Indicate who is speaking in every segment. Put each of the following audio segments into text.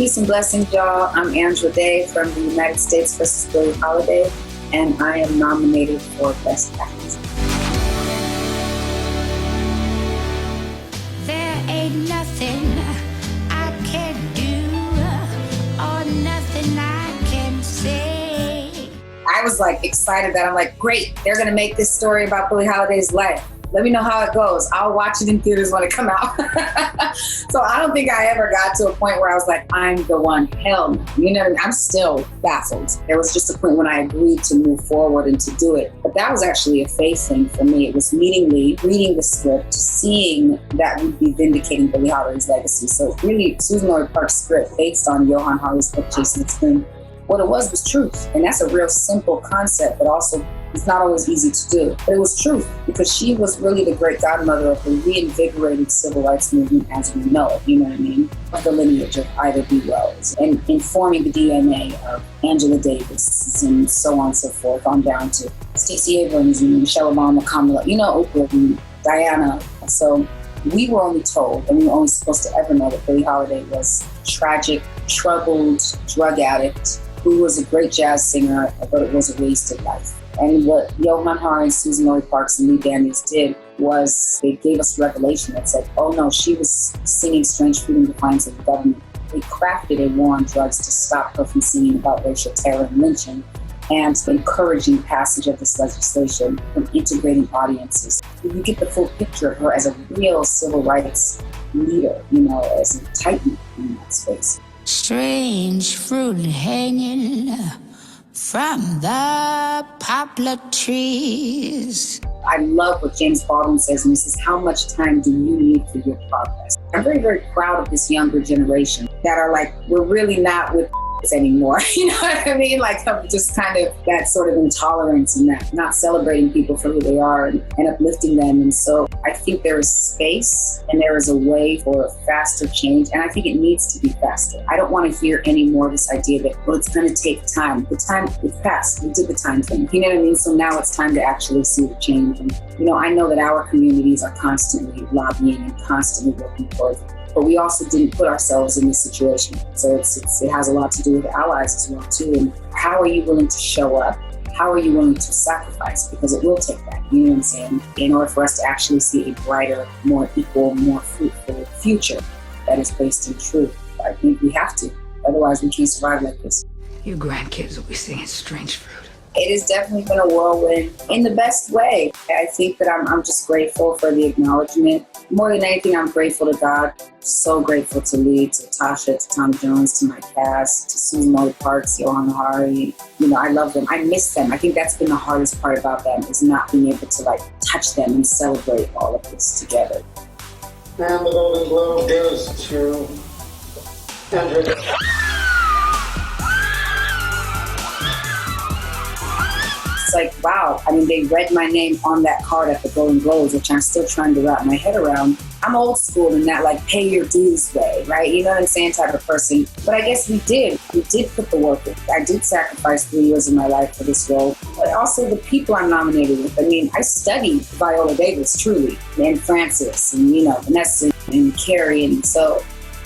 Speaker 1: Peace and blessings, y'all. I'm Andra from the United States versus Billie Holiday, and I am nominated for Best Actress.
Speaker 2: There ain't nothing I can do or nothing I can say.
Speaker 1: I was excited that I'm great, they're gonna make this story about Billie Holiday's life. Let me know how it goes. I'll watch it in theaters when it come out. So I don't think I ever got to a point where I was I'm the one. Hell no. You know what I mean? I'm still baffled. There was just a point when I agreed to move forward and to do it. But that was actually a faith thing for me. It was meeting Lee, reading the script, seeing that we'd be vindicating Billie Holiday's legacy. So really, Susan Lloyd Park's script based on Johann Hari's book, Chasing the Spring, what it was truth. And that's a real simple concept, but also it's not always easy to do. But it was truth because she was really the great godmother of the reinvigorated civil rights movement as we know it, you know what I mean? Of the lineage of Ida B. Wells and informing the DNA of Angela Davis and so on and so forth, on down to Stacey Abrams and Michelle Obama, Kamala, Oprah and Diana. So we were only told, and we were only supposed to ever know that Billie Holiday was tragic, troubled, drug addict, who was a great jazz singer, but it was a wasted life. And what Johann Hari and Susan Lloyd Parks and Lee Daniels did was they gave us revelation that said, oh no, she was singing Strange Fruit in defiance of the government. They crafted a war on drugs to stop her from singing about racial terror and lynching and encouraging passage of this legislation from integrating audiences. You get the full picture of her as a real civil rights leader, as a titan in that space.
Speaker 2: Strange fruit hanging from the poplar trees.
Speaker 1: I love what James Baldwin says, and he says, how much time do you need for your progress? I'm very, very proud of this younger generation that are we're really not with anymore. You know what I mean? Just kind of that sort of intolerance and that not celebrating people for who they are and uplifting them. And so I think there is space and there is a way for faster change. And I think it needs to be faster. I don't want to hear any more of this idea that, well, it's going to take time. The time, it's past. We did the time thing. You know what I mean? So now it's time to actually see the change. And, I know that our communities are constantly lobbying and constantly working towards it. But we also didn't put ourselves in this situation. So it has a lot to do with allies as well, too. And how are you willing to show up? How are you willing to sacrifice? Because it will take that, you know what I'm saying? In order for us to actually see a brighter, more equal, more fruitful future that is based in truth. I think we have to. Otherwise, we can't survive like this.
Speaker 3: Your grandkids will be singing Strange Fruit.
Speaker 1: It has definitely been a whirlwind in the best way. I think that I'm just grateful for the acknowledgement. More than anything, I'm grateful to God. So grateful to Lee, to Tasha, to Tom Jones, to my cast, to Susan Lloyd Parks, Johann Hari. I love them. I miss them. I think that's been the hardest part about them is not being able to touch them and celebrate all of this together.
Speaker 4: And the Golden Globe goes to Andra.
Speaker 1: It's wow. They read my name on that card at the Golden Globes, which I'm still trying to wrap my head around. I'm old school in that pay your dues way, right? You know what I'm saying, type of person. But I guess we did. We did put the work in. I did sacrifice 3 years of my life for this role. But also the people I'm nominated with. I studied Viola Davis, truly, and Frances, and, Vanessa and Carrie. And so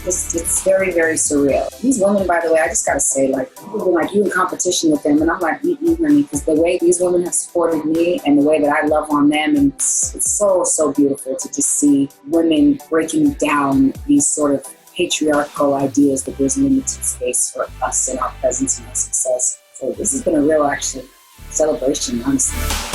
Speaker 1: it's very, very surreal. These women, by the way, I just got to say, people have been you in competition with them. And I'm honey, because the way these women have supported me and the way that I love on them, and it's so, so beautiful to just see women breaking down these sort of patriarchal ideas that there's limited space for us and our presence and our success. So this has been a real, actually, celebration, honestly.